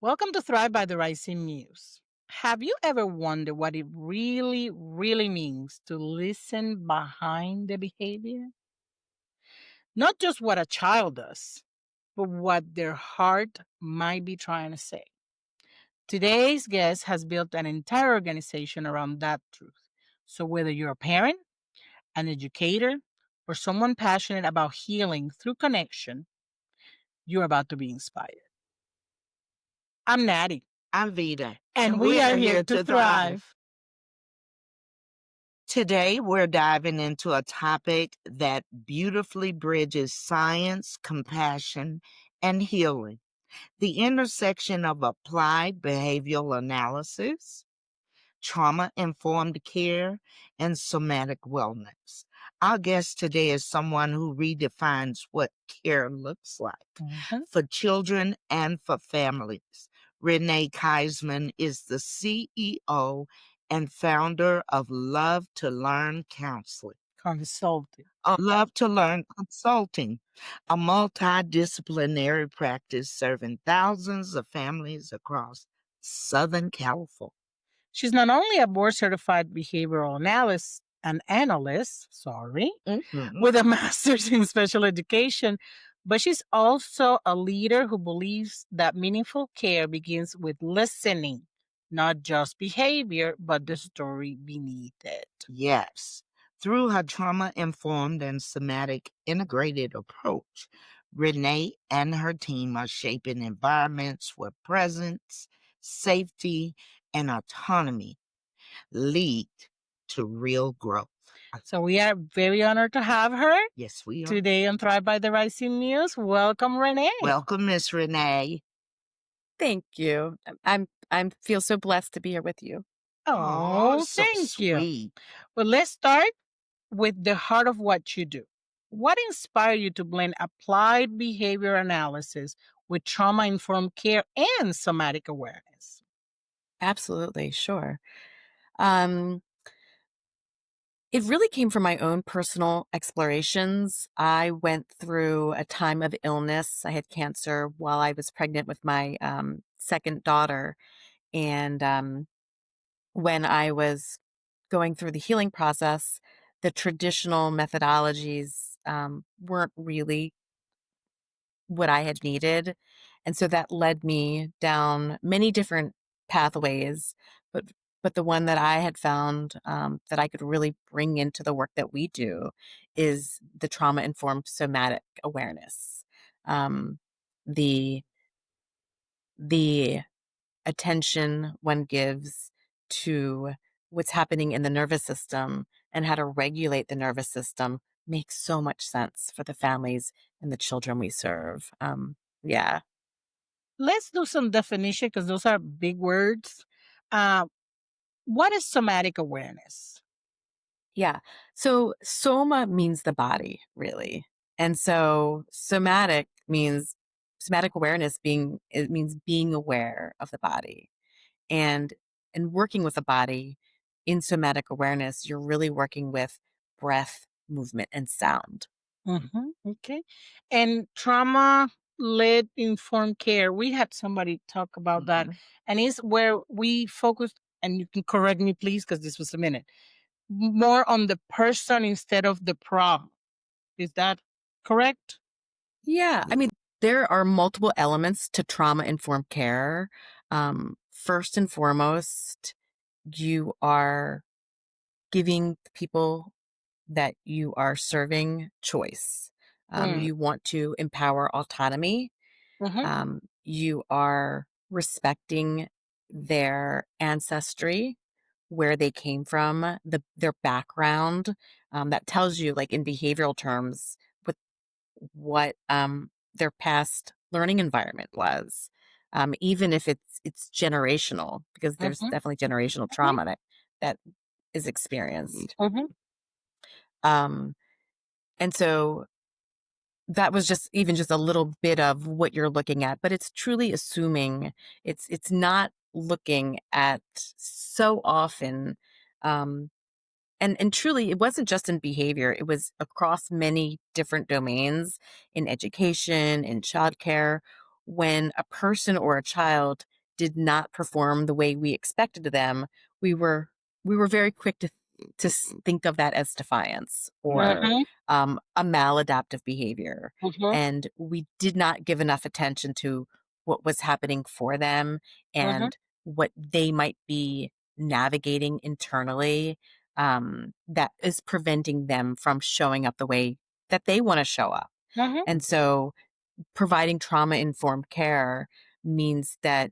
Welcome to Thrive by the Rising Muse. Have you ever wondered what it really means to listen behind the behavior? Not just what a child does, but what their heart might be trying to say. Today's guest has built an entire organization around that truth. So, whether you're a parent, an educator, or someone passionate about healing through connection, you're about to be inspired. I'm Natty, I'm Vida, and and we we are are here here to to thrive. thrive. Today, we're diving into a topic that beautifully bridges science, compassion, and healing, the intersection of applied behavioral analysis, trauma informed care, and somatic wellness. Our guest today is someone who redefines what care looks like Mhm. for children and for families. Renee Kaisman is the CEO and founder of Love to Learn Counseling. Consulting. Love to Learn Consulting, a multidisciplinary practice serving thousands of families across Southern California. She's not only a board certified behavioral analyst, Mhm. with a master's in special education, but she's also a leader who believes that meaningful care begins with listening, not just behavior, but the story beneath it. Yes. Through her trauma informed and somatic integrated approach, Renee and her team are shaping environments where presence, safety, and autonomy lead to real growth. So we are very honored to have her Yes, we are. today on Thrive by the Rising News. Welcome, Renee. Welcome, Miss Renee. Thank you. I'm feel so blessed to be here with you. Oh, Oh, so thank you. sweet. Well, let's start with the heart of what you do. What inspired you to blend applied behavior analysis with trauma informed care and somatic awareness? Absolutely, sure. Um, it really came from my own personal explorations. I went through a time of illness. I had cancer while I was pregnant with my second daughter, and when I was going through the healing process, the traditional methodologies weren't really what I had needed. And so that led me down many different pathways, but the one that I had found that I could really bring into the work that we do is the trauma informed somatic awareness. Um, the the attention one gives to what's happening in the nervous system and how to regulate the nervous system makes so much sense for the families and the children we serve. Yeah. Let's do some definition because those are big words. Uh, what is somatic awareness? Yeah. So soma means the body, really. And so somatic awareness it means being aware of the body. And working with the body in somatic awareness, you're really working with breath, movement, and sound. Okay. And trauma led informed care. We had somebody talk about that, Mhm. and it's where we focused, and you can correct me, please, because this was a minute more on the person instead of the problem. Is that correct? Yeah. I mean, there are multiple elements to trauma informed care. First and foremost, you are giving the people that you are serving choice. Mm. You want to empower autonomy. Hmm. You are respecting their ancestry, where they came from, their background. That tells you, like in behavioral terms, what their past learning environment was, even if it's generational, because there's Hmm. definitely generational trauma that is experienced. Hmm. Um, and so that was just a little bit of what you're looking at, but it's truly assuming. It's not looking at so often. Um, and truly, it wasn't just in behavior, it was across many different domains in education, in childcare. When a person or a child did not perform the way we expected of them, we were very quick to think of that as defiance or Mhm. a maladaptive behavior, Mhm. and we did not give enough attention to what was happening for them Mhm. and what they might be navigating internally, that is preventing them from showing up the way that they want to show up. Mhm. And so providing trauma informed care means that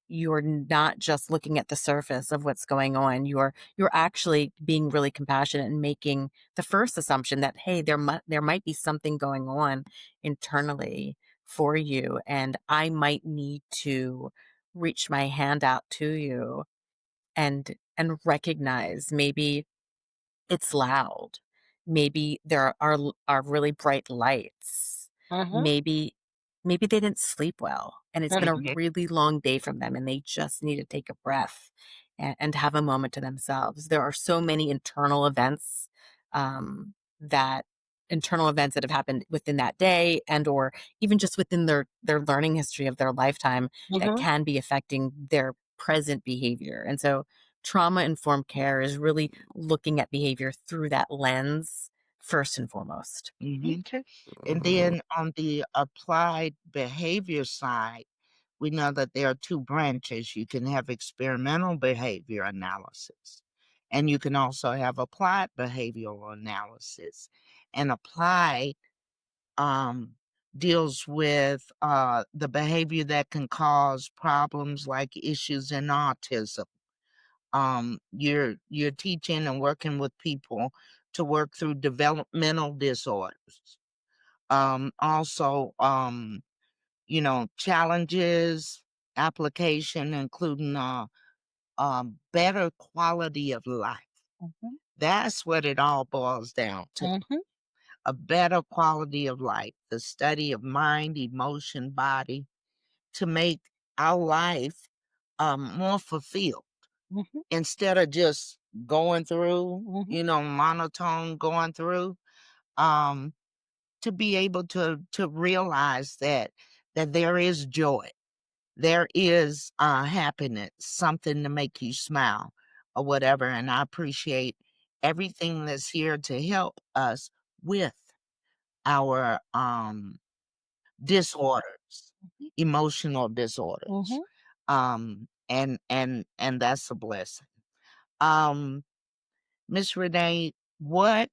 you're not just looking at the surface of what's going on. You're actually being really compassionate and making the first assumption that, hey, there might be something going on internally for you, and I might need to reach my hand out to you and recognize maybe it's loud. Maybe there are really bright lights. Mhm. Maybe maybe they didn't sleep well, and it's been a Mhm. really long day from them, and they just need to take a breath and have a moment to themselves. There are so many that internal events that have happened within that day and or even just within their learning history of their lifetime that Mhm. can be affecting their present behavior. And so trauma informed care is really looking at behavior through that lens first and foremost. Mhm. Okay. And then on the applied behavior side, we know that there are two branches. You can have experimental behavior analysis, and you can also have applied behavioral analysis. And applied um, deals with the behavior that can cause problems like issues in autism. You're teaching and working with people to work through developmental disorders. Also, challenges, application, including better quality of life. Mhm. That's what it all boils down to. Mhm. A better quality of life, the study of mind, emotion, body, to make our life more fulfilled Mhm. instead of just going through, Mhm. monotone going through. Um, to be able to realize that there is joy, there is happiness, something to make you smile or whatever. And I appreciate everything that's here to help us with our disorders, emotional disorders. Mhm. And that's a blessing. Um, Miss Renee, what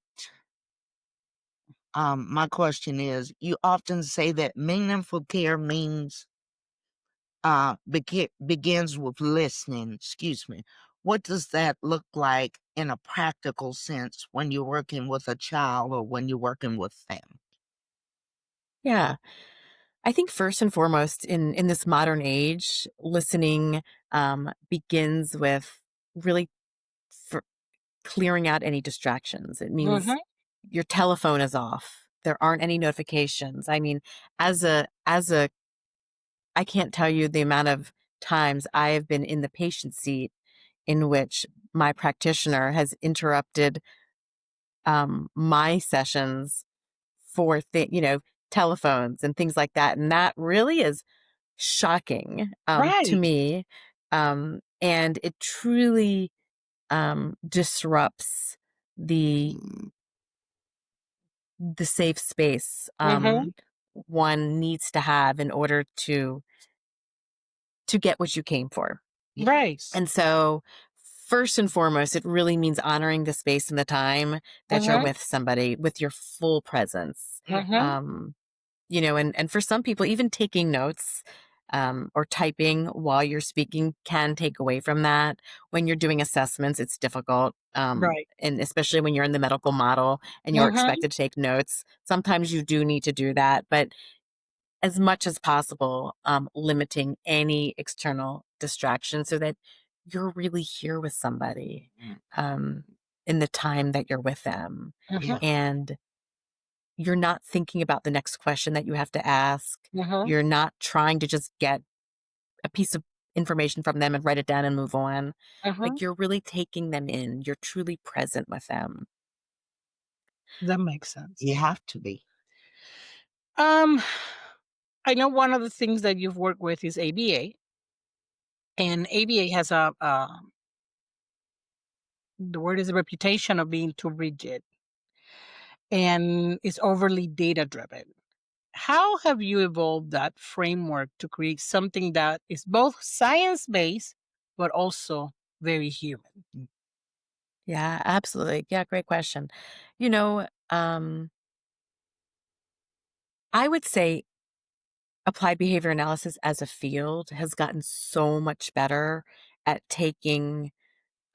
my question is, you often say that meaningful care means begins with listening. Excuse me. What does that look like in a practical sense when you're working with a child or when you're working with them? Yeah. I think first and foremost in this modern age, listening begins with really f clearing out any distractions. It means Mhm. your telephone is off. There aren't any notifications. I mean, as a I can't tell you the amount of times I have been in the patient seat in which my practitioner has interrupted my sessions for telephones and things like that, and that really is shocking to Right. me, and it truly disrupts the safe space Mhm. one needs to have in order to get what you came for. Right. Yes. And so, first and foremost, it really means honoring the space and the time that you're Mhm. with somebody with your full presence. Mhm. Um, and for some people, even taking notes or typing while you're speaking can take away from that. When you're doing assessments, it's difficult. Right. And especially when you're in the medical model and you're Mhm. expected to take notes, sometimes you do need to do that. But as much as possible, limiting any external distraction so that you're really here with somebody Mm. um, in the time that you're with them. Mhm. Yeah. And you're not thinking about the next question that you have to ask. Mhm. You're not trying to just get a piece of information from them and write it down and move on. Mhm. Like you're really taking them in, you're truly present with them. That makes sense. You have to be. Um, I know one of the things that you've worked with is ABA. And ABA has the word is a reputation of being too rigid and is overly data driven. How have you evolved that framework to create something that is both science based but also very human? Yeah, absolutely. Yeah, great question. You know, I would say applied behavior analysis as a field has gotten so much better at taking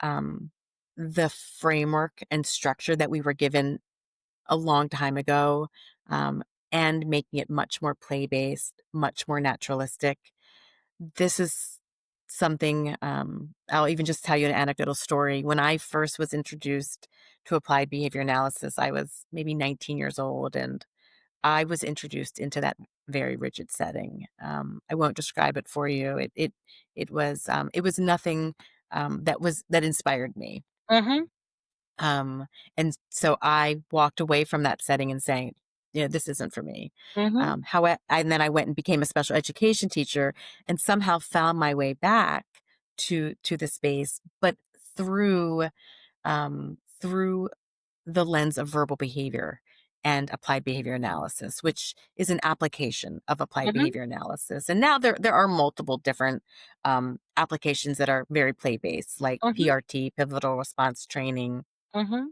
um, the framework and structure that we were given a long time ago, um, and making it much more play based, much more naturalistic. This is something, I'll even just tell you an anecdotal story. When I first was introduced to applied behavior analysis, I was maybe 19 years old, and I was introduced into that very rigid setting. I won't describe it for you. It was nothing that inspired me. Mhm, Um, and so I walked away from that setting and saying, this isn't for me. mhm, And then I went and became a special education teacher and somehow found my way back to the space, but through through the lens of verbal behavior and applied behavior analysis, which is an application of applied mhm, behavior analysis. And now there are multiple different applications that are very play based, like mhm, PRT, pivotal response training, mhm,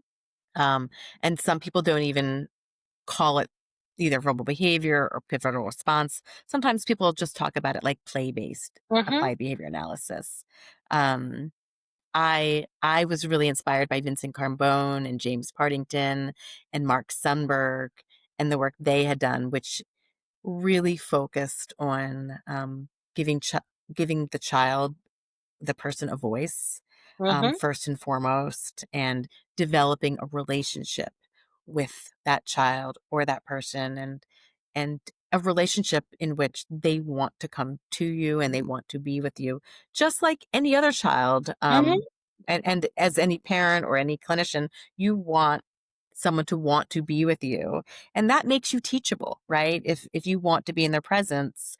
um, and some people don't even call it either verbal behavior or pivotal response. Sometimes people just talk about it like play based mhm, applied behavior analysis. Um, I was really inspired by Vincent Carbone and James Partington and Mark Sundberg and the work they had done, which really focused on giving giving the child, the person, a voice, mhm, first and foremost, and developing a relationship with that child or that person, and a relationship in which they want to come to you and they want to be with you, just like any other child. mhm, And as any parent or any clinician, you want someone to want to be with you, and that makes you teachable, right? If you want to be in their presence,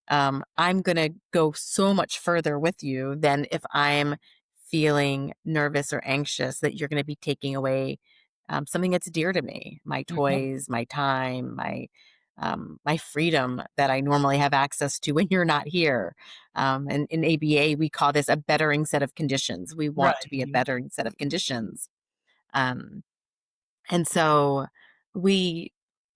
I'm going to go so much further with you than if I'm feeling nervous or anxious that you're going to be taking away something that's dear to me, my mhm. toys, my time, my freedom that I normally have access to when you're not here. And in ABA, we call this a bettering set of conditions. We want to be a Right. bettering set of conditions. Um, and so we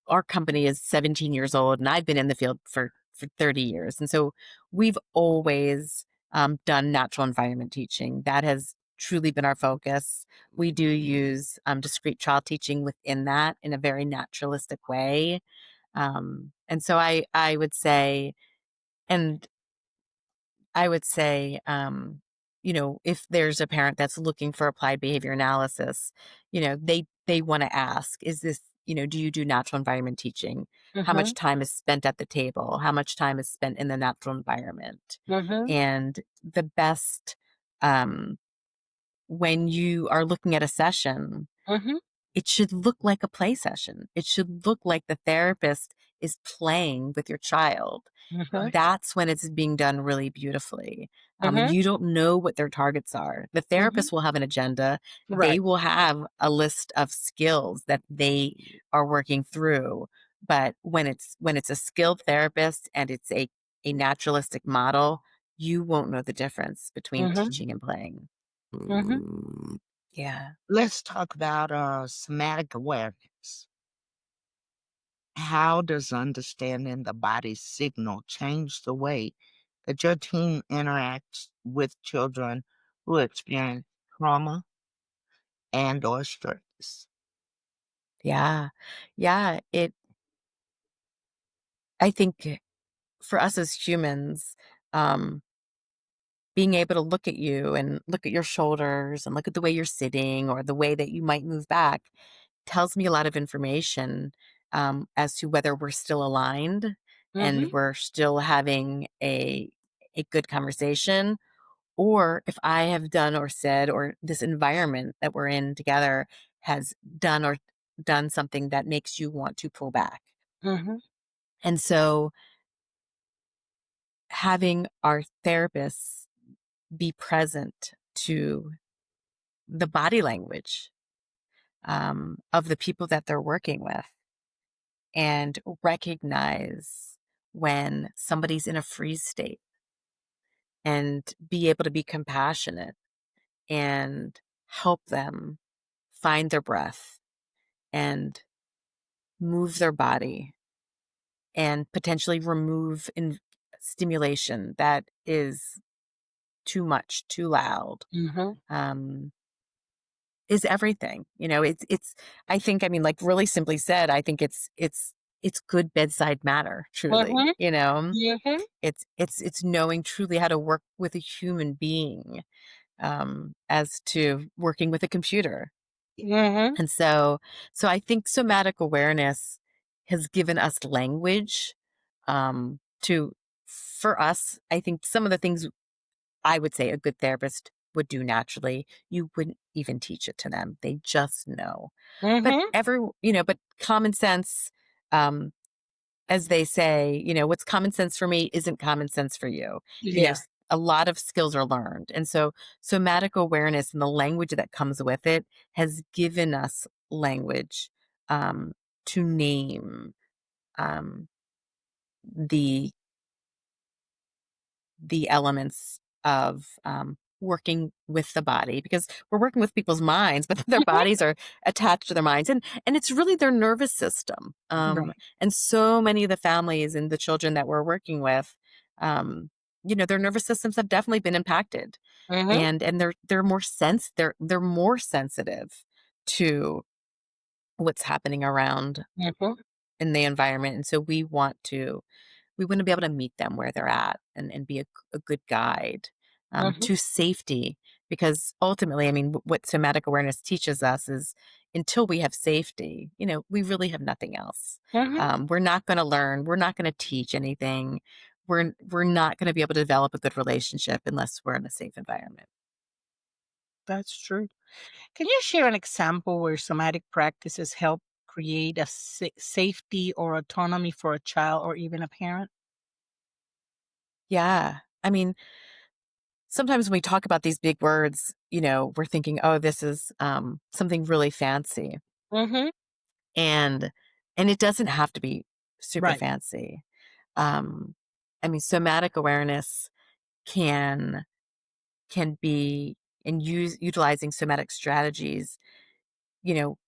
our company is 17 years old and I've been in the field for 30 years. And so we've always done natural environment teaching. That has truly been our focus. We do use discrete child teaching within that in a very naturalistic way. And so I would say, and I would say, if there's a parent that's looking for applied behavior analysis, they want to ask, is this, do you do natural environment teaching? How much Mhm, time is spent at the table? How much time is spent in the natural environment? mhm, And the best, um, when you are looking at a session, mhm, it should look like a play session. It should look like the therapist is playing with your child. mhm, That's when it's being done really beautifully. mhm, You don't know what their targets are. The mhm. therapist will have an agenda. They Right. will have a list of skills that they are working through. But when it's a skilled therapist and it's a naturalistic model, you won't know the difference between Mhm, teaching and playing. mhm, Yeah. Let's talk about somatic awareness. How does understanding the body's signal change the way that your team interacts with children who experience trauma and or stress? Yeah. Yeah. I think for us as humans, um, being able to look at you and look at your shoulders and look at the way you're sitting or the way that you might move back tells me a lot of information as to whether we're still aligned and mhm, we're still having a good conversation, or if I have done or said, or this environment that we're in together has done something that makes you want to pull back. mhm, And so having our therapists be present to the body language of the people that they're working with and recognize when somebody's in a freeze state and be able to be compassionate and help them find their breath and move their body and potentially remove stimulation that is too much, too loud. Mhm. Um, is everything. It's I think, I mean, like, really simply said, I think it's good bedside manner, truly, Mhm. you know? Mhm. It's knowing truly how to work with a human being, as to working with a computer. Mhm. And so I think somatic awareness has given us language, to for us, I think some of the things I would say a good therapist would do naturally, you wouldn't even teach it to them. They just know. But Mhm. but common sense, um, as they say, what's common sense for me isn't common sense for you. Yeah. A lot of skills are learned. And so somatic awareness and the language that comes with it has given us language, to name, um, the the elements of, working with the body, because we're working with people's minds, but their Mhm. bodies are attached to their minds, and it's really their nervous system. Right. And so many of the families and the children that we're working with, um, their nervous systems have definitely been impacted, Mhm. and they're more sensitive to what's happening around Mhm. in the environment, and so we want to be able to meet them where they're at and be a good guide, Mhm. to safety. Because ultimately, I mean, what somatic awareness teaches us is until we have safety, we really have nothing else. Mhm. We're not going to learn. We're not going to teach anything. We're not going to be able to develop a good relationship unless we're in a safe environment. That's true. Can you share an example where somatic practices help create a safety or autonomy for a child or even a parent? Yeah. I mean, sometimes when we talk about these big words, we're thinking, oh, this is something really fancy. Mhm. And it doesn't have to be super Right. fancy. Um, I mean, somatic awareness can be and utilizing somatic strategies, you know,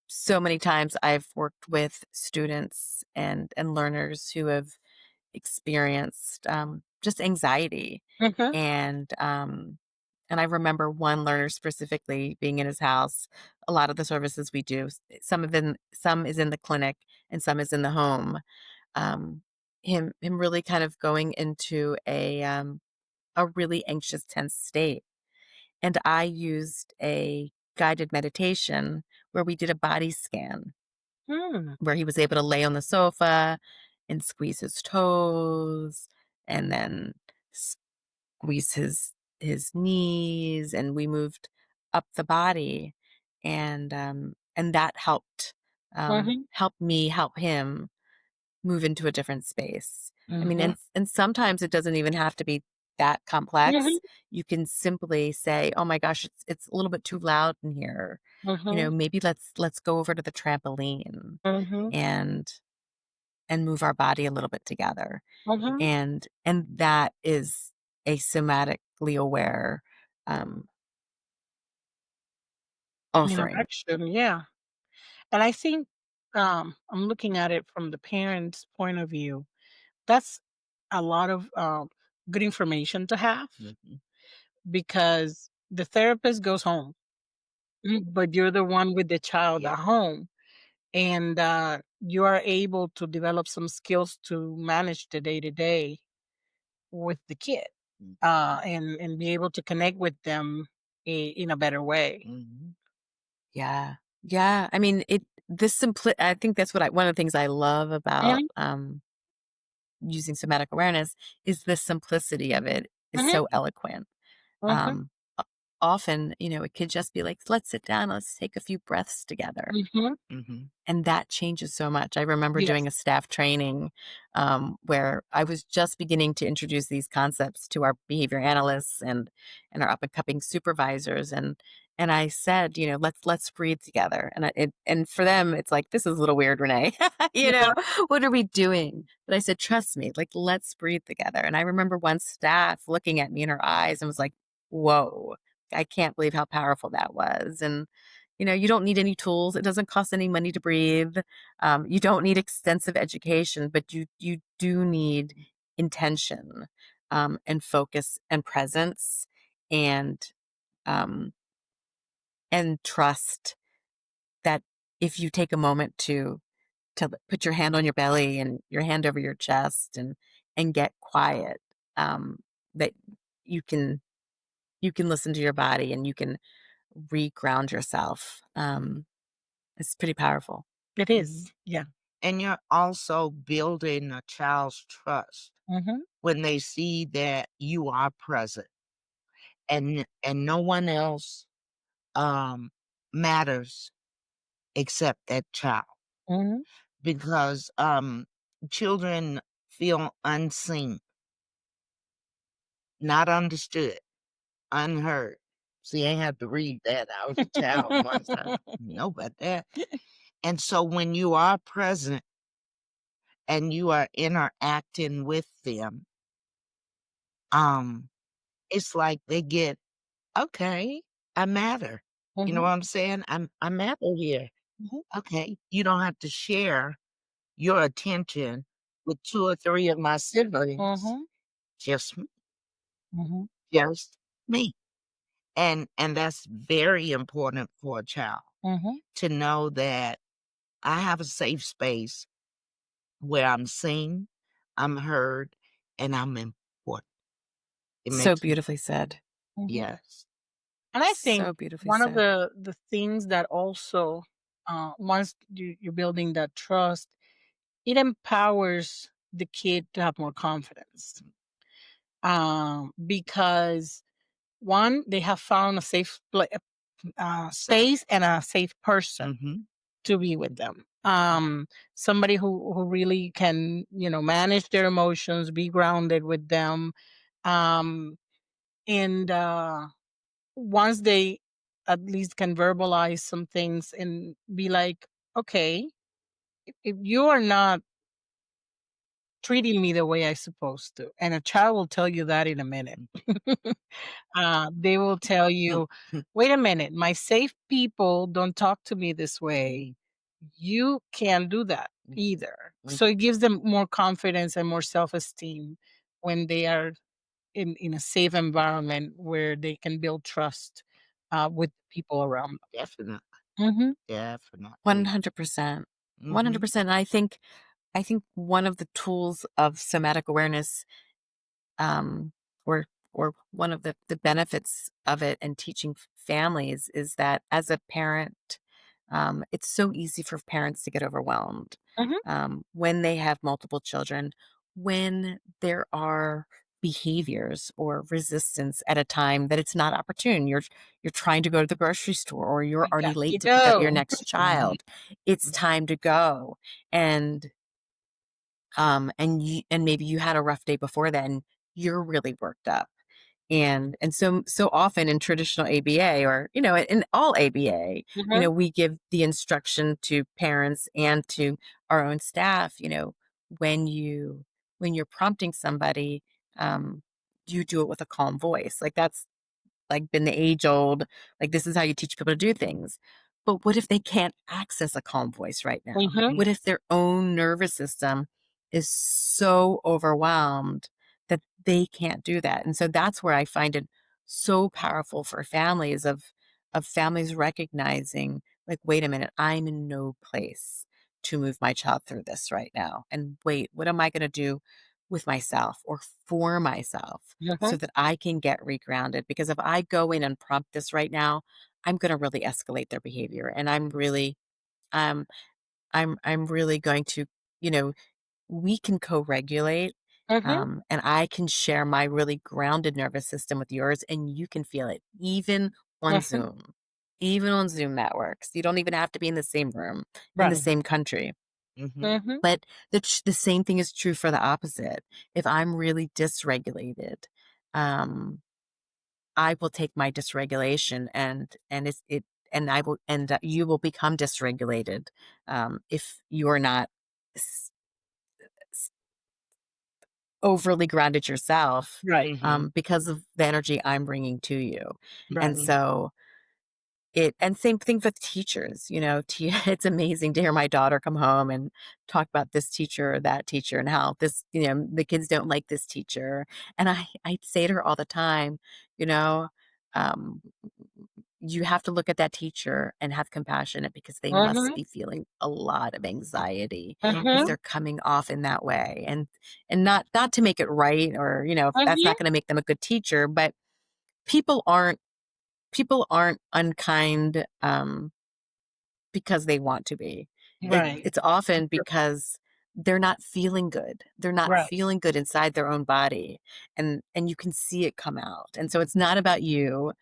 so many times I've worked with students and learners who have experienced, just anxiety. Mhm. And, and I remember one learner specifically being in his house. A lot of the services we do, some is in the clinic and some is in the home. Um, him really kind of going into a really anxious, tense state. And I used a guided meditation where we did a body scan, Mm. where he was able to lay on the sofa and squeeze his toes and then squeeze his knees, and we moved up the body, and that Mhm. helped me help him move into a different space. I mean, Mhm. and sometimes it doesn't even have to be that Mhm. complex. You can simply say, "Oh my gosh, it's a little bit too loud in here. Mhm. Maybe let's go over to the trampoline Mhm. and move our body a little bit together." Mhm. And that is a somatically aware, um, offering. Interaction, yeah. And I think, I'm looking at it from the parent's point of view. That's a lot of, good information to have Mhm. because the therapist goes home, but you're the one with the child Yeah. at home, and, you are able to develop some skills to manage the day to day with the kid, Mm. and be able to connect with them in a better way. Mhm. Yeah. Yeah. I mean, I think that's one of the things I love about, Mhm. using somatic awareness is the simplicity of it is Mhm. so eloquent. Mhm. Um, a- often, it could just be like, let's sit down, let's take a few breaths together. Mhm. Mhm. And that changes so much. I remember doing Yes. a staff training where I was just beginning to introduce these concepts to our behavior analysts and our up and coming supervisors, and I said, let's breathe together. And for them, it's like, this is a little weird, Renee. Yeah. What are we doing? But I said, trust me, like, let's breathe together. And I remember one staff looking at me in her eyes and was like, whoa, I can't believe how powerful that was. And you don't need any tools. It doesn't cost any money to breathe. You don't need extensive education, but you do need intention, and focus and presence and um, and trust that if you take a moment to put your hand on your belly and your hand over your chest and get quiet, that you can you can listen to your body and you can reground yourself. It's pretty powerful. It Mhm. is. Yeah. And you're also building a child's trust Mhm. when they see that you are present and no one else, um, matters except that child Mhm. because, children feel unseen, not understood, unheard. See, I ain't have to read that. I was a child once. I know about that. And so when you are present and you are interacting with them, um, it's like they get, "Okay, I matter." You know Mhm. what I'm saying? I matter here. Mhm. Okay, you don't have to share your attention with 2 or 3 of my siblings, Mhm. just m Mhm. just me. And that's very important for a child Mhm. to know that I have a safe space where I'm seen, I'm heard, and I'm important. It So makes me beautifully said. Mhm. yes. And I think So beautifully one of said. the things that also, once you're building that trust, it empowers the kid to have more confidence. Because one, they have found a space and a safe person Mhm. to be with them. Somebody who really can, manage their emotions, be grounded with them. Um, and once they at least can verbalize some things and be like, okay, if you are not treating me the way I supposed to, and a child will tell you that in a minute. They will tell you, wait a minute, my safe people don't talk to me this way. You can't do that either. So it gives them more confidence and more self esteem when they are in a safe environment where they can build trust with people around Definitely, them. Hmm. definitely. 100%. Mhm. 100%. I think one of the tools of somatic awareness, um, or one of the benefits of it and teaching families is that as a parent, it's so easy for parents to get overwhelmed Hmm. when they have multiple children, when there are behaviors or resistance at a time that it's not opportune. You're trying to go to the grocery store or you're We already got to late to pick up your go. next Mhm. child. It's time to go. And maybe you had a rough day before then, you're really worked up. And so often in traditional ABA, or in all ABA, Hmm. we give the instruction to parents and to our own staff, when you're prompting somebody, um you do it with a calm voice. Like, that's like been the age old, like, this is how you teach people to do things. But what if they can't access a calm voice right now? Hmm. What if their own nervous system is so overwhelmed that they can't do that? And so that's where I find it so powerful for families, of families recognizing, like, wait a minute, I'm in no place to move my child through this right now. And wait, what am I going to do with myself or for myself Hmm. so that I can get regrounded? Because if I go in and prompt this right now, I'm going to really escalate their behavior, and um I'm really going to, you know we can co-regulate Mhm. And I can share my really grounded nervous system with yours, and you can feel it on Mhm. Zoom. Even on Zoom, that works. You don't even have to be in the same room, in the Right. Mhm. same country. Mhm. Mhm. But the same thing is true for the opposite. If I'm really dysregulated, um, I will take my dysregulation and you will become dysregulated if you're not s- s- overly grounded yourself Right. Mhm. because of the energy I'm bringing to you. And Right. Mhm. so and same thing with teachers, it's amazing to hear my daughter come home and talk about this teacher or that teacher and how the kids don't like this teacher. And I say to her all the time, you know, um, you have to look at that teacher and have compassion because they must Mhm. be feeling a lot of anxiety if Mhm. Mhm. they're coming off in that way. And not to make it right, or, if that's Mhm. not going to make them a good teacher, but people aren't people aren't unkind, because they want to be. Right. It's often because they're not feeling good. They're not Right. feeling good inside their own body, and you can see it come out. And so it's not about you.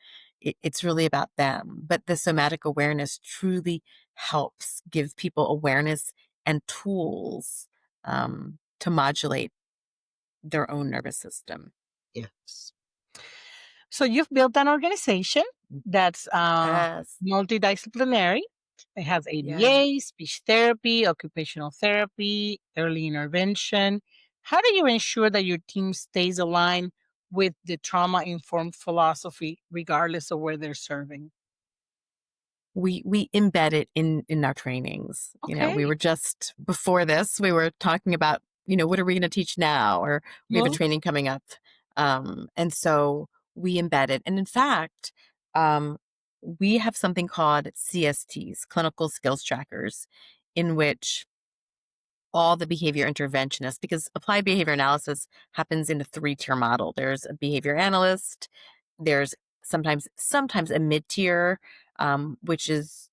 It's really about them. But the somatic awareness truly helps give people awareness and tools to modulate their own nervous system. Yes. So you've built an organization that's Yes. multidisciplinary. It has Yeah. ABA, speech therapy, occupational therapy, early intervention. How do you ensure that your team stays aligned with the trauma informed philosophy, regardless of where they're serving? We embed it in our trainings. We Okay. were just before this, we were talking about, what are we gonna teach now? Or we have a Mhm. training coming up. And so we embed it. And in fact, um, we have something called CSTs, clinical skills trackers, in which all the behavior interventionists, because applied behavior analysis happens in a three-tier model. There's a behavior analyst, there's sometimes a mid-tier, which is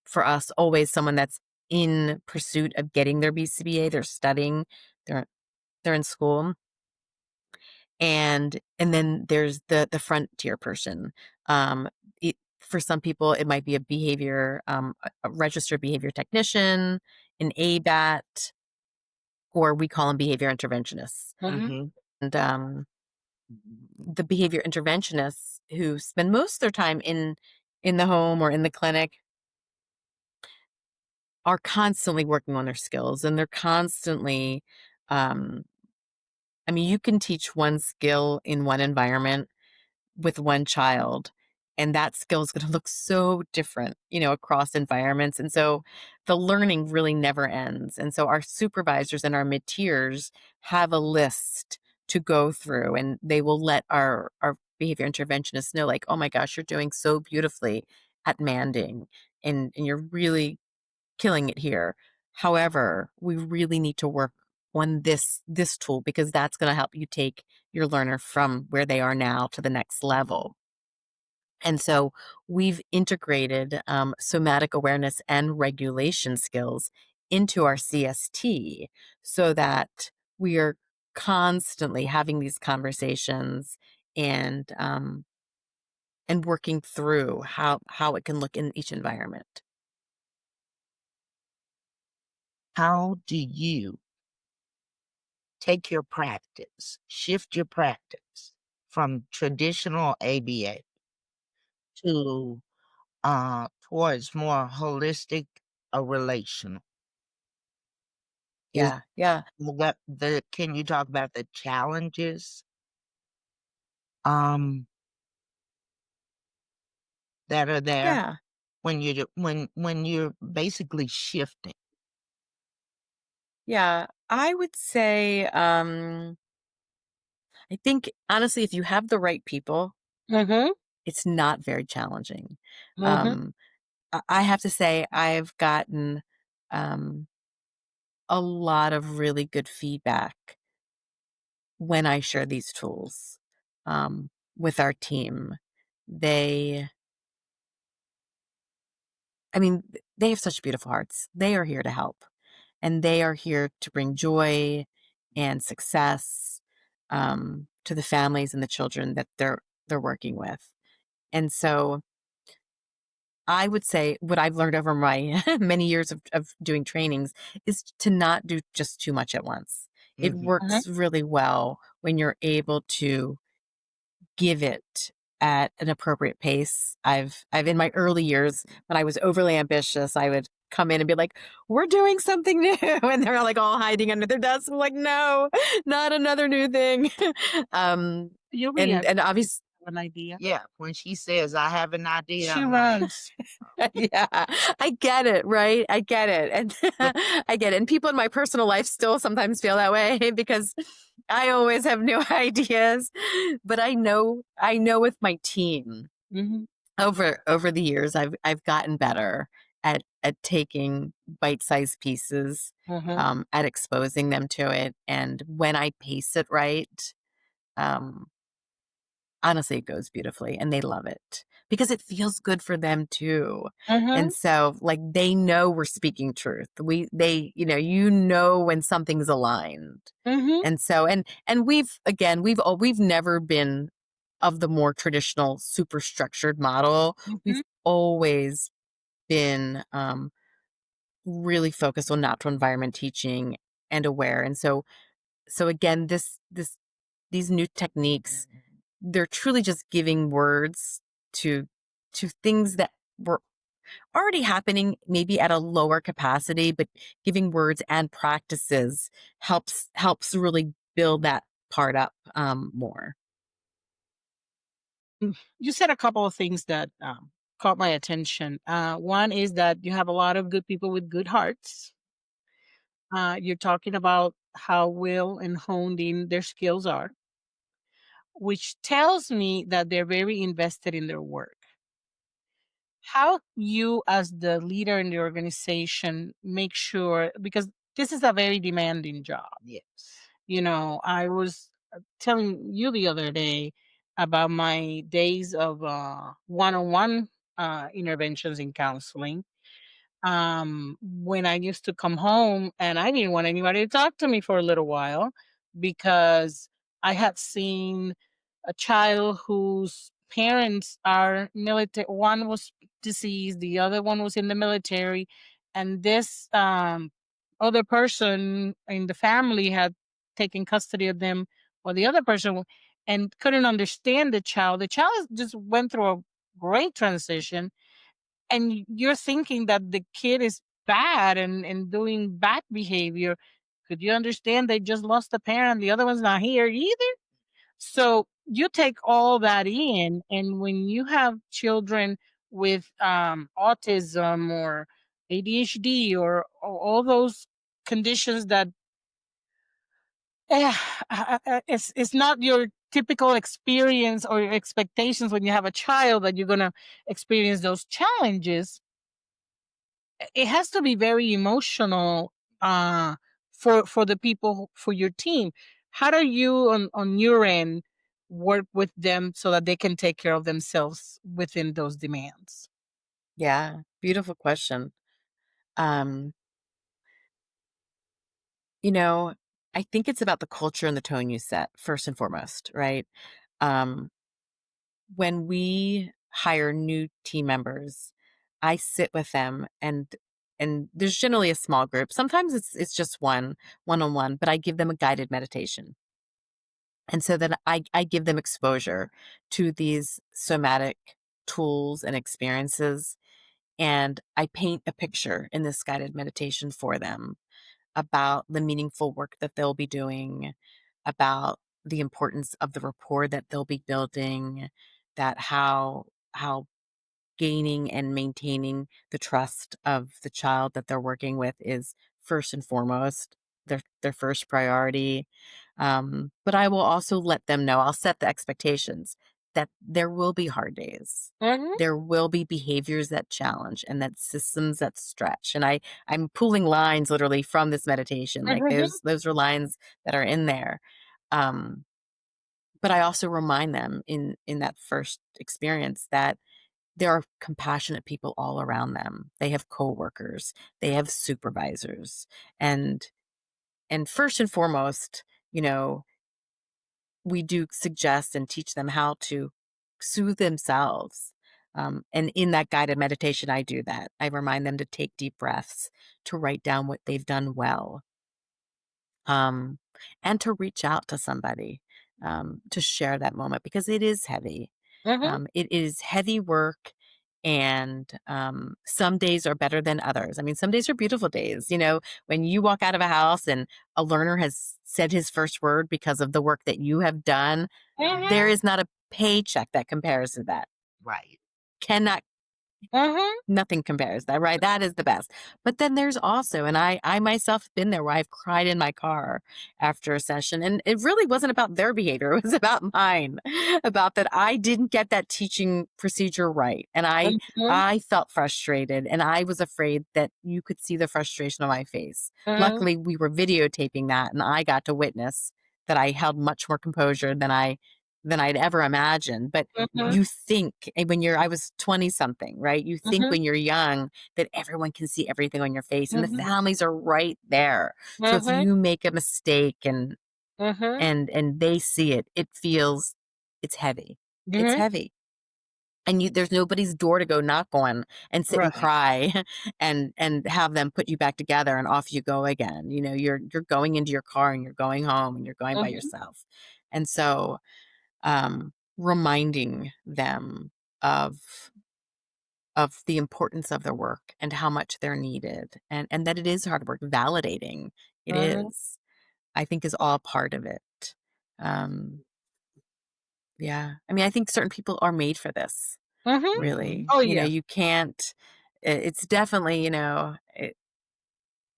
for us always someone that's in pursuit of getting their BCBA. They're studying, they're they're in school, and then there's the front tier person. Um, for some people, it might be a registered behavior technician, an ABAT, or we call them behavior interventionists. Mhm. Mhm. And the behavior interventionists who spend most of their time in the home or in the clinic are constantly working on their skills, and they're constantly um I mean, you can teach one skill in one environment with one child, and that skill is going to look so different, across environments. And so the learning really never ends. And so our supervisors and our mid tiers have a list to go through, and they will let our behavior interventionists know, like, oh my gosh, you're doing so beautifully at manding, and you're really killing it here. However, we really need to work on this tool because that's going to help you take your learner from where they are now to the next level. And so we've integrated somatic awareness and regulation skills into our CST so that we are constantly having these conversations and working through how it can look in each environment. How do you take your practice, shift your practice from traditional ABA to towards more holistic, relational? Is Yeah, yeah, what the can you talk about the challenges um that are there yeah. when when you're basically shifting? Yeah, I would say, I think honestly, if you have the right people, Mhm. it's not very challenging. Mhm. Um, I have to say, I've gotten um, a lot of really good feedback when I share these tools with our team. They, I mean, they have such beautiful hearts. They are here to help, and they are here to bring joy and success, to the families and the children that they're working with. And so I would say what I've learned over my many years of doing trainings is to not do just too much at once. It Mhm. Mhm. works really well when you're able to give it at an appropriate pace. I've in my early years when I was overly ambitious, I would come in and be like, "We're doing something new," and they're like all hiding under their desks. I'm like, "No, not another new thing." um, You'll and react and when you obviously, have an idea. Yeah, when she says, "I have an idea," She I'm like, runs. yeah, I get it, right? I get it. And I get it. And people in my personal life still sometimes feel that way because I always have new ideas. But I know with my team Mhm. over the years I've gotten better at taking bite-sized pieces, Mhm. at exposing them to it. And when I pace it right, um, honestly, it goes beautifully and they love it because it feels good for them too. And Mhm. so like they know we're speaking truth. You know when something's aligned. Mhm. And so and we've never been of the more traditional super structured model. We've Mhm. always been really focused on natural environment teaching and aware. And so again these new techniques, they're truly just giving words to things that were already happening maybe at a lower capacity, but giving words and practices helps really build that part up more. You said a couple of things that caught my attention. One is that you have a lot of good people with good hearts. You're talking about how well and honed in their skills are, which tells me that they're very invested in their work. How you, as the leader in the organization, make sure, because this is a very demanding job. yes. I was telling you the other day about my days of one-on-one interventions in counseling, when I used to come home and I didn't want anybody to talk to me for a little while because I had seen a child whose parents are military. One was deceased, the other one was in the military, and this other person in the family had taken custody of them, or the other person, and couldn't understand the child. The child just went through a great transition, and you're thinking that the kid is bad and doing bad behavior. Could you understand they just lost a parent, the other one's not here either? So you take all that in, and when you have children with autism or ADHD or all those conditions that eh, it's not your typical experience or your expectations when you have a child that you're going to experience those challenges. It has to be very emotional for the people, for your team. How do you on your end work with them so that they can take care of themselves within those demands? Yeah, beautiful question. Um, you know, I think it's about the culture and the tone you set first and foremost, right? Um, when we hire new team members, I sit with them and there's generally a small group. Sometimes it's just one-on-one, but I give them a guided meditation. And so then I give them exposure to these somatic tools and experiences. And I paint a picture in this guided meditation for them about the meaningful work that they'll be doing, about the importance of the rapport that they'll be building, that how gaining and maintaining the trust of the child that they're working with is first and foremost their first priority. But I will also let them know, I'll set the expectations that there will be hard days. Hmm. There will be behaviors that challenge and that systems that stretch. And I'm pulling lines literally from this meditation. Like Hmm. those are lines that are in there. Um, but I also remind them in that first experience that there are compassionate people all around them. They have coworkers, they have supervisors, and And first and foremost, you know, we do suggest and teach them how to soothe themselves. And in that guided meditation, I do that. I remind them to take deep breaths, to write down what they've done well, um, and to reach out to somebody, to share that moment because it is heavy. Mhm. It is heavy work, and some days are better than others. I mean, some days are beautiful days. You know, when you walk out of a house and a learner has said his first word because of the work that you have done, there Mhm. is not a paycheck that compares to that. Right. Cannot Mhm. Nothing compares that, right? That is the best. But then there's also, and I myself have been there where I've cried in my car after a session, and it really wasn't about their behavior. It was about mine, about that I didn't get that teaching procedure right. And Mhm. I felt frustrated and I was afraid that you could see the frustration on my face. Mhm. Luckily, we were videotaping that and I got to witness that I held much more composure than I'd ever imagined. But Mhm. you think when I was 20 something, right? You think Mhm. when you're young that everyone can see everything on your face and the Mhm. families are right there. So if Mhm. you make a mistake Mhm. and they see it, it's heavy. It's Mhm. heavy. And there's nobody's door to go knock on and sit and Right. cry and have them put you back together and off you go again. You know, you're going into your car and you're going home and you're going by Mhm. yourself. And so reminding them of the importance of their work and how much they're needed and that it is hard work, validating it Mhm. is, I think is all part of it. Um, yeah. I mean, I think certain people are made for this, Mhm. Mhm. really. Oh, You know, yeah. you can't it's definitely,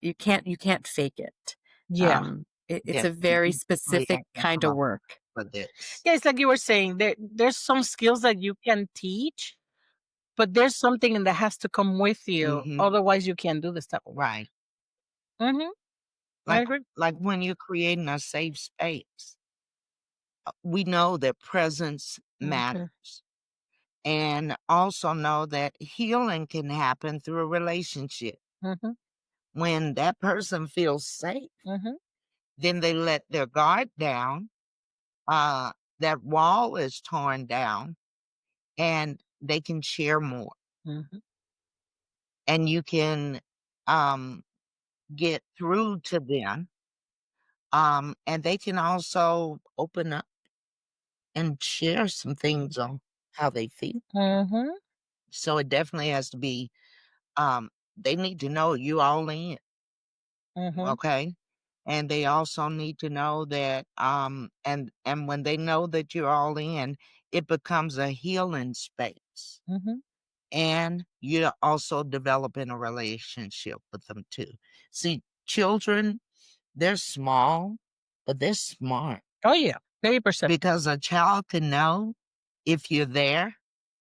you can't fake it. Yeah. It's a very Definitely specific have to kind have of a work. for this. Yeah, it's like you were saying, there's some skills that you can teach, but there's something that has to come with you, Mhm. otherwise you can't do this type of work. Right. Mhm. I Like agree. like when you're creating a safe space, we know that presence Okay. matters. And also know that healing can happen through a relationship. Mhm. When that person feels safe, Mhm. then they let their guard down, uh, that wall is torn down, and they can share more. Mhm. And you can um, get through to them, and they can also open up and share some things on how they feel. Mhm. So it definitely has to be, they need to know you all in. Mhm. Okay. And they also need to know that, and when they know that you're all in, it becomes a healing space. Mhm. And you're also developing a relationship with them too. See, children, they're small, but they're smart Oh, yeah. Very perceptive. because a child can know if you're there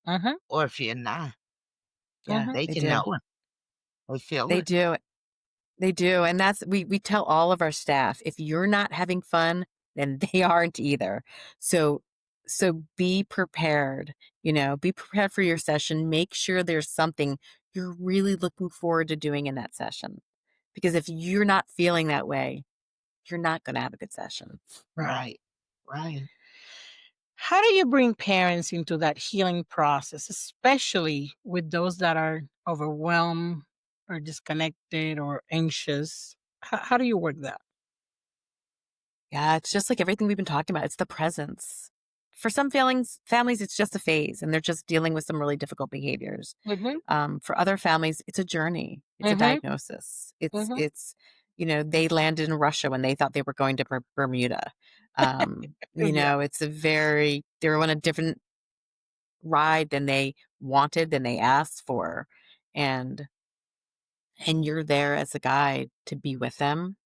Mhm. or if you're not. Yeah, Mhm. they They can know do. it or feel They it. do. They do, and that's we tell all of our staff, if you're not having fun, then they aren't either. So be prepared, be prepared for your session. Make sure there's something you're really looking forward to doing in that session. Because if you're not feeling that way, you're not going to have a good session. Right. Right. How do you bring parents into that healing process, especially with those that are overwhelmed or disconnected or anxious? How do you work that? Yeah, it's just like everything we've been talking about. It's the presence. For some families, it's just a phase and they're just dealing with some really difficult behaviors. Mhm. For other families, it's a journey. It's a Mhm. diagnosis. Mhm. They landed in Russia when they thought they were going to Bermuda. Yeah. They were on a different ride than they wanted, than they asked for. And, and you're there as a guide to be with them,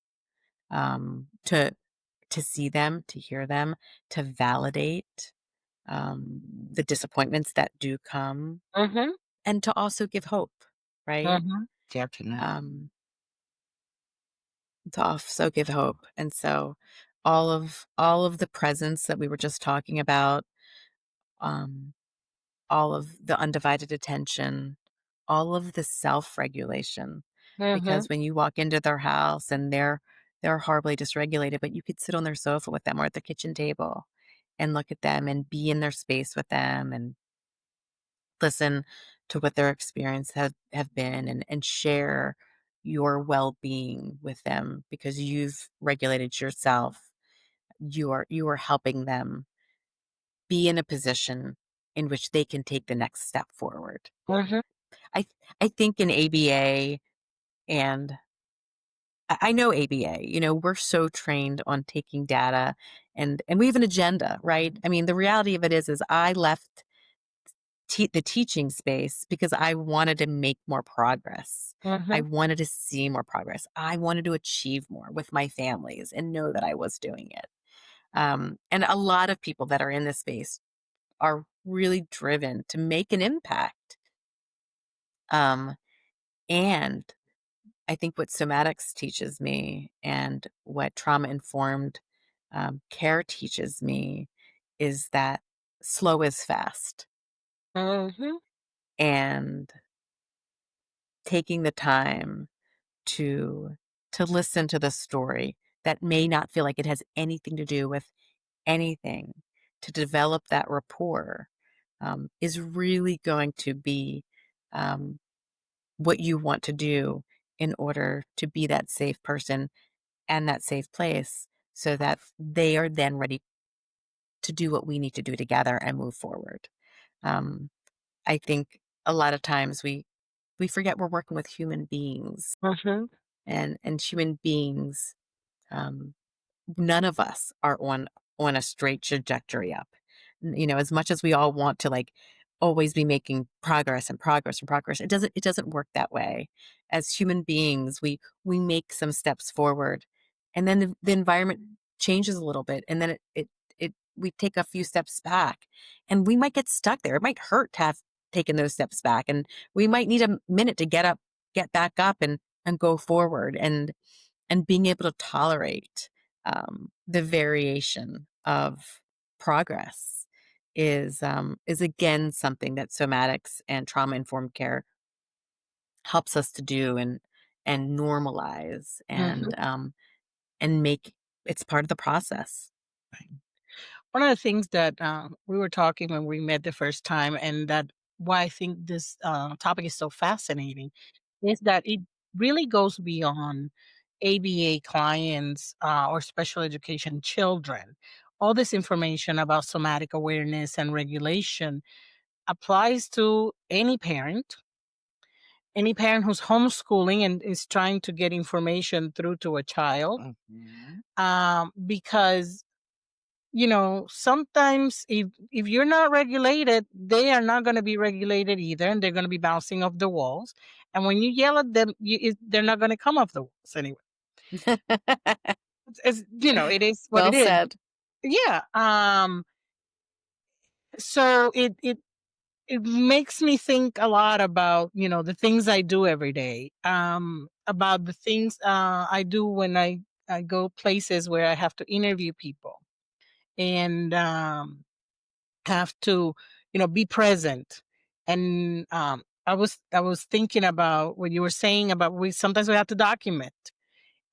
to see them, to hear them, to validate the disappointments that do come, Mhm. and to also give hope, right? Mhm. Definitely. Um, to also give hope. And so all of the presence that we were just talking about, um, all of the undivided attention, all of the self-regulation. Mhm. Because when you walk into their house and they're horribly dysregulated, but you could sit on their sofa with them or at the kitchen table and look at them and be in their space with them and listen to what their experience have been and share your well-being with them because you've regulated yourself. You are helping them be in a position in which they can take the next step forward. Mhm. I think in ABA and I know ABA, we're so trained on taking data and we have an agenda, right? I mean, the reality of it is I left the teaching space because I wanted to make more progress. I Mhm. wanted to see more progress. I wanted to achieve more with my families and know that I was doing it. And a lot of people that are in this space are really driven to make an impact. Um, and I think what somatics teaches me and what trauma informed care teaches me is that slow is fast Mhm. and taking the time to listen to the story that may not feel like it has anything to do with anything to develop that rapport is really going to be um, what you want to do in order to be that safe person and that safe place so that they are then ready to do what we need to do together and move forward. Um, I think a lot of times we forget we're working with human beings Mhm. and human beings um, none of us are on a straight trajectory up. As much as we all want to like always be making progress and progress and progress, it doesn't work that way. As human beings, we make some steps forward and then the environment changes a little bit and then it we take a few steps back and we might get stuck there. It might hurt to have taken those steps back and we might need a minute to get back up and go forward and being able to tolerate the variation of progress is again something that somatics and trauma informed care helps us to do and normalize Mhm. and make it's part of the process. One of the things that we were talking when we met the first time, and that why I think this topic is so fascinating, is that it really goes beyond ABA clients or special education children. All this information about somatic awareness and regulation applies to any parent who's homeschooling and is trying to get information through to a child. Mhm. Because sometimes if you're not regulated, they are not going to be regulated either, and they're going to be bouncing off the walls. And when you yell at them, they're not going to come off the walls anyway. It is what Well it is. said. Yeah. So it makes me think a lot about the things I do every day. About the things I do when I go places where I have to interview people and have to be present. And I was thinking about what you were saying about we sometimes we have to document.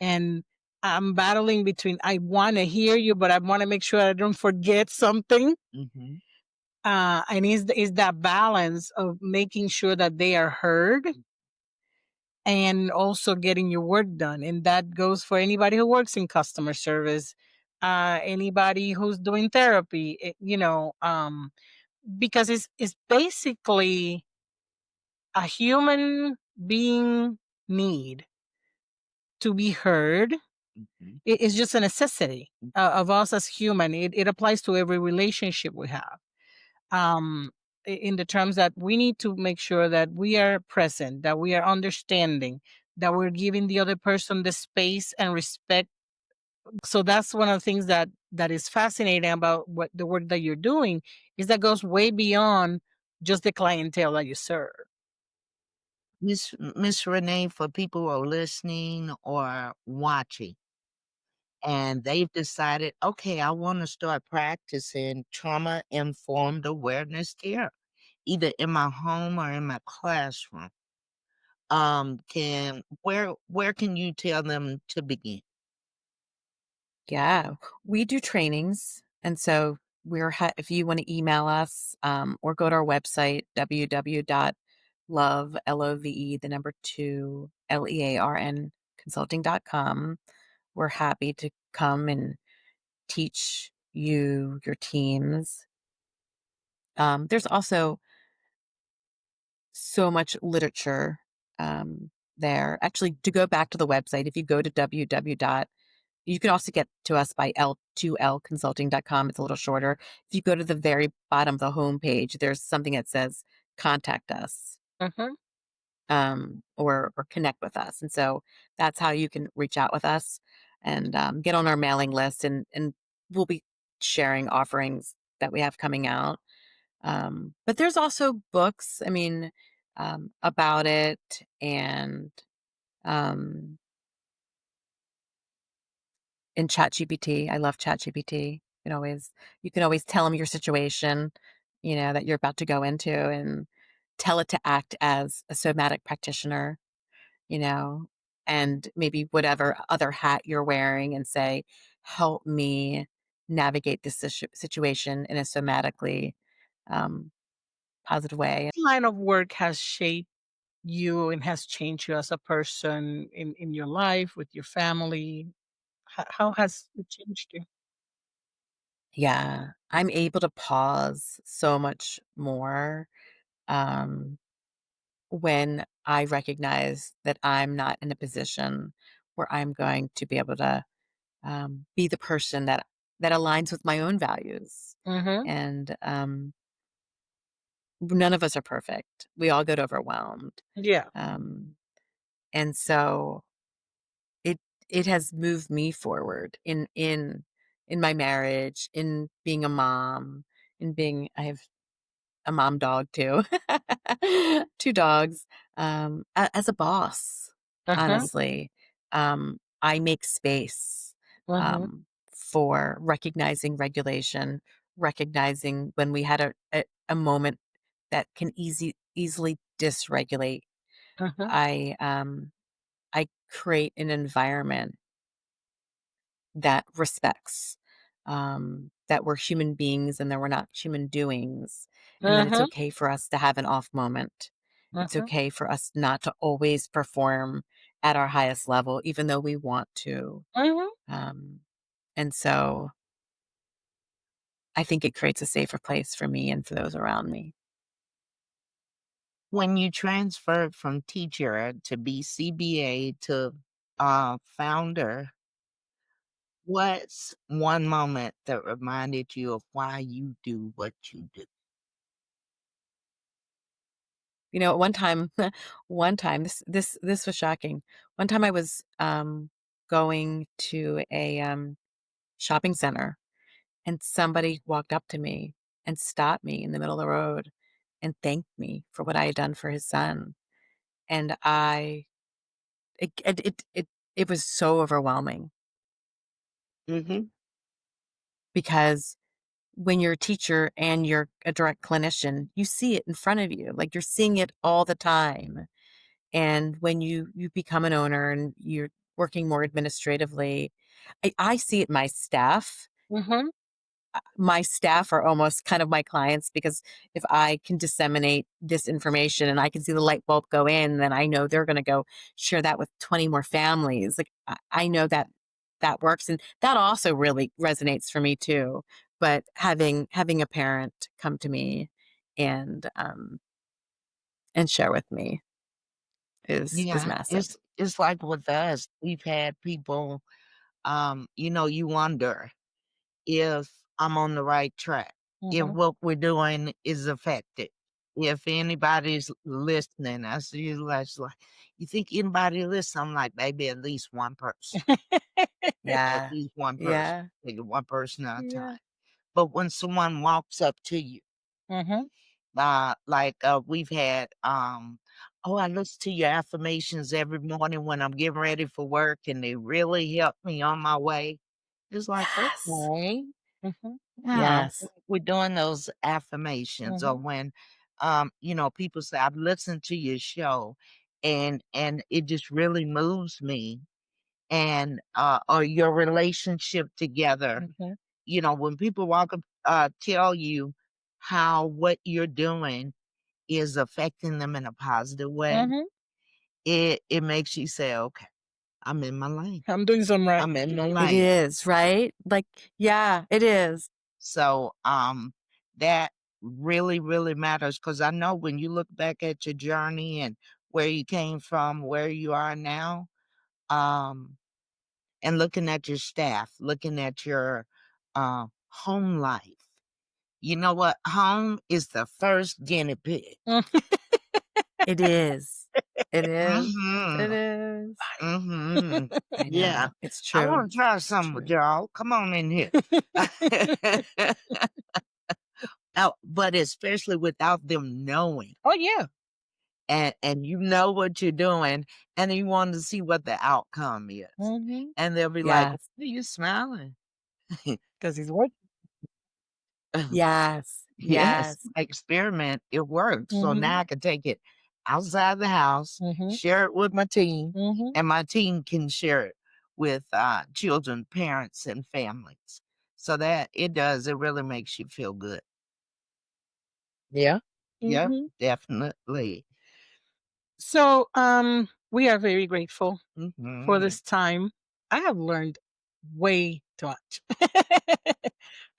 And I'm battling between I want to hear you, but I want to make sure I don't forget something. Mhm. And is that balance of making sure that they are heard and also getting your work done. And that goes for anybody who works in customer service, anybody who's doing therapy, because it's basically a human being need to be heard. Mhm. It's just a necessity of us as human. It applies to every relationship we have. In the terms that we need to make sure that we are present, that we are understanding, that we're giving the other person the space and respect. So that's one of the things that is fascinating about what the work that you're doing is that goes way beyond just the clientele that you serve. Miss Renee, for people who are listening or watching, and they've decided, okay, I want to start practicing trauma informed awareness care, either in my home or in my classroom. Can where can you tell them to begin? Yeah, we do trainings, and so if you wanna email us, or go to our website, www.love, the number 2, learn, consulting.com. We're happy to come and teach you your teams. There's also so much literature, there. Actually, to go back to the website, if you go to www. You can also get to us by l2lconsulting.com. It's a little shorter. If you go to the very bottom of the homepage, there's something that says contact us, Mhm. or connect with us. And so that's how you can reach out with us and get on our mailing list. And we'll be sharing offerings that we have coming out. But there's also books, I mean, about it. And um, in ChatGPT. I love ChatGPT. You can always tell them your situation, that you're about to go into and tell it to act as a somatic practitioner, you know, and maybe whatever other hat you're wearing and say, help me navigate this situation in a somatically um, positive way. Line of work has shaped you and has changed you as a person in your life, with your family? How has it changed you? Yeah, I'm able to pause so much more. Um, when I recognize that I'm not in a position where I'm going to be able to be the person that aligns with my own values. Mhm. And none of us are perfect. We all get overwhelmed, Yeah. um, and so it it has moved me forward in my marriage, in being a mom, in being I have a mom dog too. 2 dogs. As a boss, Uh-huh. honestly, I make space, Mhm. for recognizing regulation, recognizing when we had a moment that can easily dysregulate. Mhm. I create an environment that respects, that we're human beings and that we're not human doings, and that it's Mhm. okay for us to have an off moment. It's Mhm. okay for us not to always perform at our highest level, even though we want to. Mhm. Um, and so I think it creates a safer place for me and for those around me. When you transferred from teacher to be CBA to founder, what's one moment that reminded you of why you do what you do? At one time, this was shocking. One time I was going to a shopping center. And somebody walked up to me and stopped me in the middle of the road and thanked me for what I had done for his son. And it was so overwhelming Mhm. because when you're a teacher and you're a direct clinician, you see it in front of you. Like you're seeing it all the time. And when you become an owner and you're working more administratively, I see it in my staff. Mhm. My staff are almost kind of my clients because if I can disseminate this information and I can see the light bulb go in, then I know they're going to go share that with 20 more families. Like I know that that works. And that also really resonates for me too. But having a parent come to me and, and share with me is Yeah, massive. it's like with us, we've had people, you wonder if I'm on the right track, if Mhm. what we're doing is effective, if anybody's listening. I see you like, you think anybody listen? I'm like, maybe at least one person, at Yeah. least one person, Yeah. take it one person at a Yeah. time. But when someone walks up to you, Mhm. we've had, "Oh, I listen to your affirmations every morning when I'm getting ready for work, and they really help me on my way." It's like, Yes. "Okay, Mhm. yeah, Yes. we're doing those affirmations." Or Mhm. when, people say, "I've listened to your show, and it just really moves me." and or your relationship together. Mhm. You know, when people walk up, tell you how what you're doing is affecting them in a positive way, Mhm. it makes you say, okay, I'm in my lane. I'm doing some right. I'm in my It lane. is, right? Like, yeah, it is. So that really, really matters, because I know when you look back at your journey and where you came from, where you are now, um, and looking at your staff, looking at your home life. You know what? Home is the first guinea pig. Mm. It is. It is. Mm-hmm. It is. Mm-hmm. I Yeah. know. It's I true. want to try It's some with true. y'all. Come on in here. But especially without them knowing. Oh, yeah. And you know what you're doing, and you want to see what the outcome is. Mhm. And they'll be like, Yes. "Why are you smiling?" 'Cause he's working. Yes. Yes, Yes. my experiment, it works. So Mhm. now I can take it outside the house, Mhm. share it with my team, Mhm. and my team can share it with children, parents, and families. So that it really makes you feel good. Yeah. Yep, Mhm. definitely. So, we are very grateful for Hmm. this time. I have learned way too much.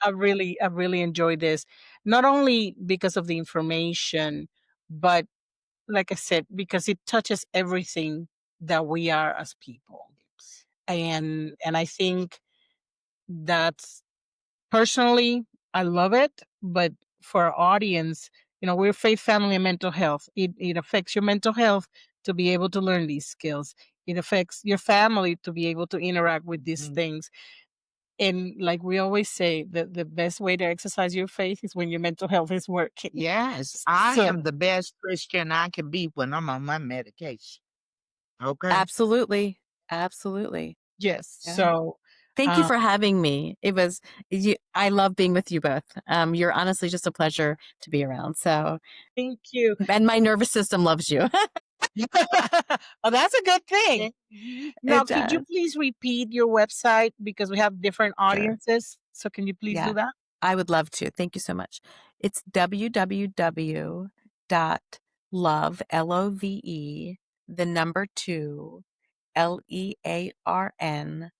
I really enjoyed this, not only because of the information, but like I said, because it touches everything that we are as people. And I think that's personally, I love it, but for our audience, we're faith, family, and mental health. It affects your mental health to be able to learn these skills. It affects your family to be able to interact with these Hmm. things. And like we always say, the best way to exercise your faith is when your mental health is working. Yes, I So am the best Christian I can be when I'm on my medication. Okay. Absolutely. Absolutely. yes, Yeah. so Thank you uh, for having me. I love being with you both. You're honestly just a pleasure to be around. So, thank you. and my nervous system loves you. Oh, that's a good thing. Now, It could you does. please repeat your website because we have different Sure. audiences? So, can you please do Yeah. that? I would love to. Thank you so much. It's www.love, LOVE, the number two, LEARN,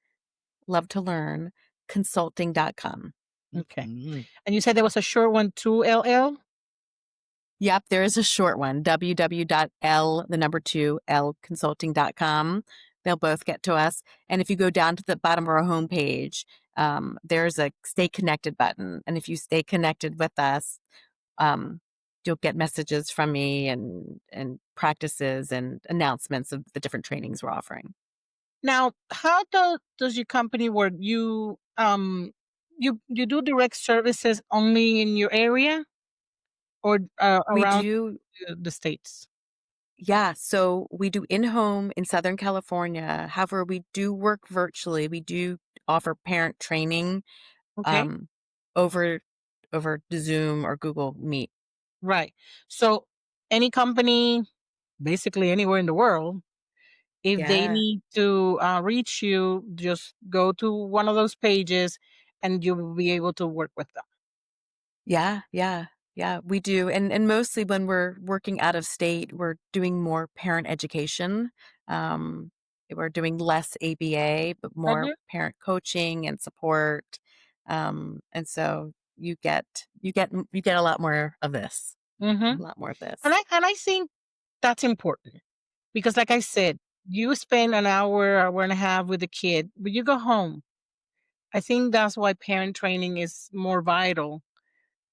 love to learn, consulting.com. Okay. Mhm. And you said there was a short one too, LL? Yep, there is a short one, www.l, the number two, lconsulting.com. They'll both get to us. And if you go down to the bottom of our homepage, there's a stay connected button. And if you stay connected with us, um, you'll get messages from me and practices and announcements of the different trainings we're offering. Now, how does your company work? You do direct services only in your area or We around do, the states? yeah, so we do in-home in Southern California. However, we do work virtually. We do offer parent training Okay. um, over over Zoom or Google Meet. Right. So, any company, basically anywhere in the world, if they Yeah, need to reach you, just go to one of those pages and you will be able to work with them. yeah, yeah, yeah. We do, and mostly when we're working out of state, we're doing more parent education. Um, we're doing less ABA, but more Hmm. parent coaching and support. And so you get a lot more of this, Hmm. a lot more of And this. I think that's important because, like I said, you spend an hour, hour and a half with the kid, but you go home. I think that's why parent training is more vital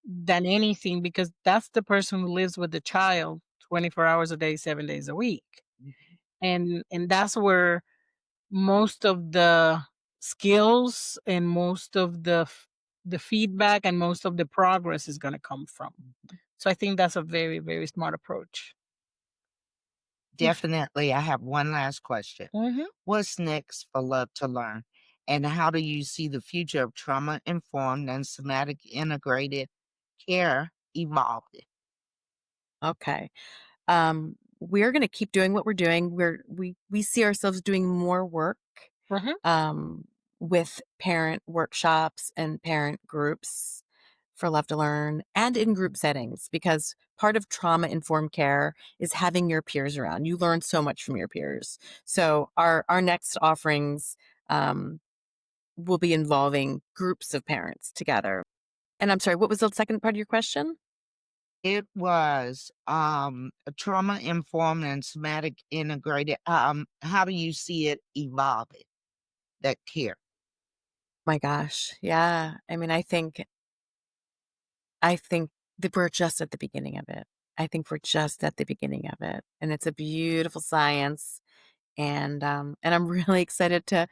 than anything because that's the person who lives with the child 24 hours a day, 7 days a week. And that's where most of the skills and most of the feedback and most of the progress is going to come from. So I think that's a very, very smart approach. Definitely. I have one last question. Hmm. What's next for Love to Learn? And how do you see the future of trauma informed and somatic integrated care evolving? Okay. We're going to keep doing what we're doing. We see ourselves doing more work Mhm. um, with parent workshops and parent groups for Love to Learn and in group settings because part of trauma informed care is having your peers around. You learn so much from your peers. So our next offerings um, will be involving groups of parents together. And I'm sorry, what was the second part of your question? It was, a trauma-informed and somatic integrated, how do you see it evolving, that care? My gosh. Yeah. I mean, I think that we're just at the beginning of it. I think we're just at the beginning of it. And it's a beautiful science. And I'm really excited to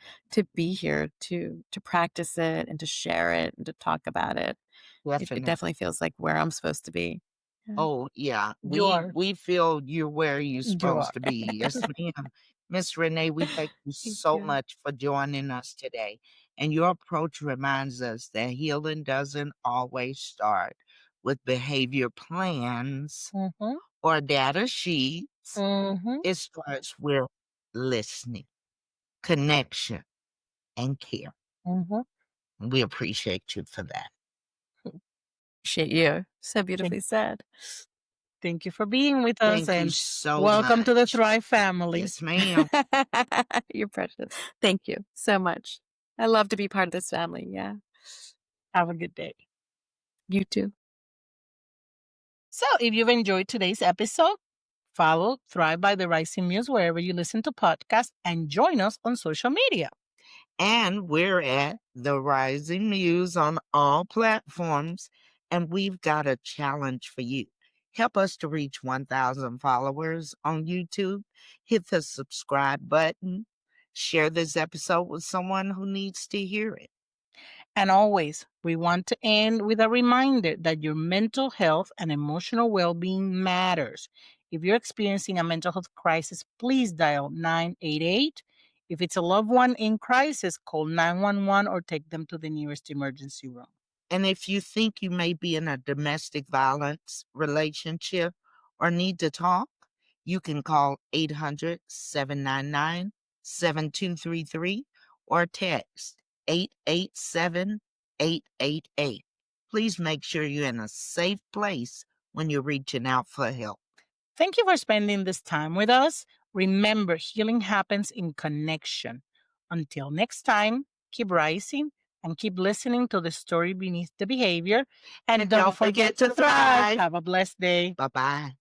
be here to practice it and to share it and to talk about it. It Definitely. definitely feels like where I'm supposed to be. Yeah. Oh, yeah. You are. We feel you're where you're You are. supposed to be. Yes, ma'am. Miss Renee, we thank you Thank so you. much for joining us today. And your approach reminds us that healing doesn't always start with behavior plans Mhm. or data sheets. Mhm. It starts with listening, connection, and care. Mhm. We appreciate you for that. Appreciate you. So Thank beautifully said. thank you for being with us Thank you and so welcome to the much. Thrive family. Yes, ma'am. You're precious. Thank you so much. I love to be part of this family. Yeah. Have a good day. You too. So, if you've enjoyed today's episode, follow Thrive by the Rising Muse wherever you listen to podcasts and join us on social media. And we're at The Rising Muse on all platforms. And we've got a challenge for you. Help us to reach 1,000 followers on YouTube. Hit the subscribe button. Share this episode with someone who needs to hear it. And always, we want to end with a reminder that your mental health and emotional well being matters. If you're experiencing a mental health crisis, please dial 988. If it's a loved one in crisis, call 911 or take them to the nearest emergency room. And if you think you may be in a domestic violence relationship or need to talk, you can call 800-799-7233 or text 887-888. Please make sure you're in a safe place when you're reaching out for help. Thank you for spending this time with us. Remember, healing happens in connection. Until next time, keep rising and keep listening to the story beneath the behavior. And And don't don't forget forget to to thrive. thrive. Have a blessed day. Bye bye.